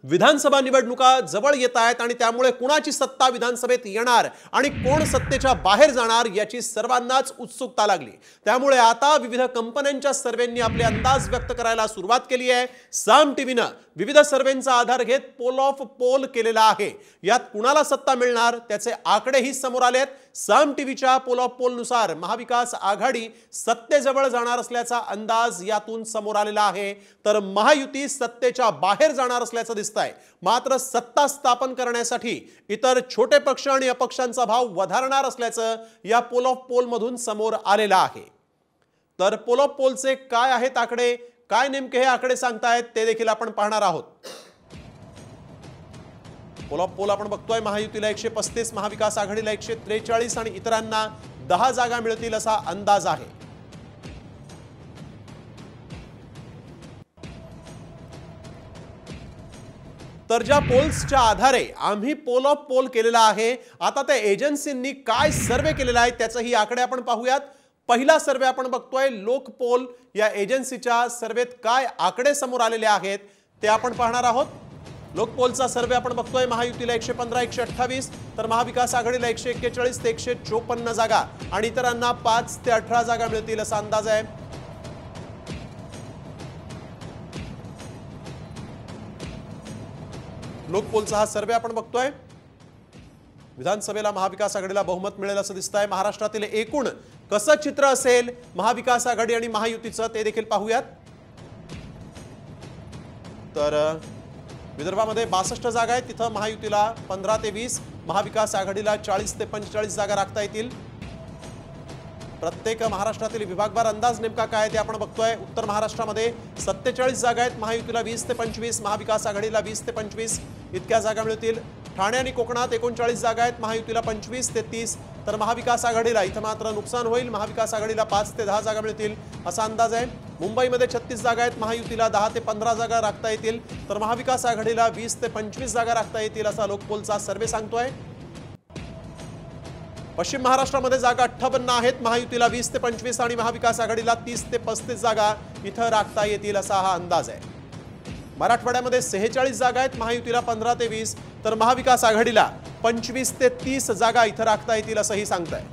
विधानसभा निवडणुका जवळ येत आहेत आणि त्यामुळे कुणाची सत्ता विधानसभेत येणार आणि कोण सत्तेच्या बाहेर जाणार याची सर्वांनाच उत्सुकता लागली। त्यामुळे आता विविध कंपन्यांच्या सर्वेंनी आपले अंदाज व्यक्त करायला सुरुवात केली आहे। साम टीव्हीने विविध सर्वेंचा आधार घेत पोल ऑफ पोल केलेला आहे। यात कुणाला सत्ता मिळणार त्याचे आकडेही समोर आलेत। साम टीव्हीच्या पोल ऑफ पोल नुसार महाविकास आघाडी सत्तेजवळ जाणार असल्याचा अंदाज यातून समोर आलेला आहे, तर महायुती सत्तेच्या बाहेर जाणार असल्याचं दिसतंय। मात्र सत्ता स्थापन करण्यासाठी इतर छोटे पक्ष आणि अपक्षांचा भाव वधारणार असल्याचं या पोल ऑफ पोल मधून समोर आलेलं आहे। तर पोल ऑफ पोलचे काय आहेत आकडे, काय नेमके हे आकडे सांगतायत ते देखील आपण पाहणार आहोत। पोल ऑफ पोल आपण बघतोय, महायुतीला 135, महाविकास आघाडीला 143 आणि इतरांना 10 जागा मिळतील असा अंदाज आहे। तर ज्या पोल्सच्या आधारे आम्ही पोल ऑफ पोल केलेला आहे, आता त्या एजन्सींनी काय सर्वे केलेला आहे त्याचेही आकडे आपण पाहूयात। पहिला सर्वे आपण बघतोय, लोकपोल या एजन्सीच्या सर्वेत काय आकडे समोर आलेले आहेत ते आपण पाहणार आहोत। लोकपोलचा सर्वे आपण बघतोय, महायुतीला 115, 128, तर महाविकास आघाडीला 141 ते 154 जागा आणि इतरांना 5 ते 18 जागा मिळतील असा अंदाज आहे। लोकपोलचा हा सर्वे आपण बघतोय, विधानसभेला महाविकास आघाडीला बहुमत मिळेल असं दिसतंय। महाराष्ट्रातील एकूण कसं चित्र असेल महाविकास आघाडी आणि महायुतीचं ते देखील पाहूयात। तर विदर्भामध्ये 62 जागा आहेत, तिथं महायुतीला 15 ते 20, महाविकास आघाडीला 40 ते 45 जागा राखता येतील। प्रत्येक महाराष्ट्रातील विभागवार अंदाज नेमका काय ते आपण बघतोय। उत्तर महाराष्ट्रामध्ये 47 जागा आहेत, महायुतीला 20 ते 25, महाविकास आघाडीला 20 ते 25 इतक्या जागा मिळतील। ठाणे आणि कोकणात 39 जागा आहेत, महायुतीला 25 ते 30, तर महाविकास आघाडीला इथं मात्र नुकसान होईल, महाविकास आघाडीला 5 ते 10 जागा मिळतील असा अंदाज आहे। मुंबईमध्ये 36 जागा आहेत, महायुतीला 10 ते 15 जागा राखता येतील, तर महाविकास आघाडीला 20 ते 25 जागा राखता येतील असा लोकपोलचा सर्वे सांगतोय। पश्चिम महाराष्ट्रामध्ये जागा 58 आहेत, महायुतीला 20 ते 25 आणि महाविकास आघाडीला 30 ते 35 जागा इथं राखता येतील असा हा अंदाज आहे। मराठवाड्यामध्ये 46 जागा आहेत, महायुतीला 15 ते 20, तर महाविकास आघाडीला 25 ते 30 जागा इथं राखता येतील असंही सांगताय।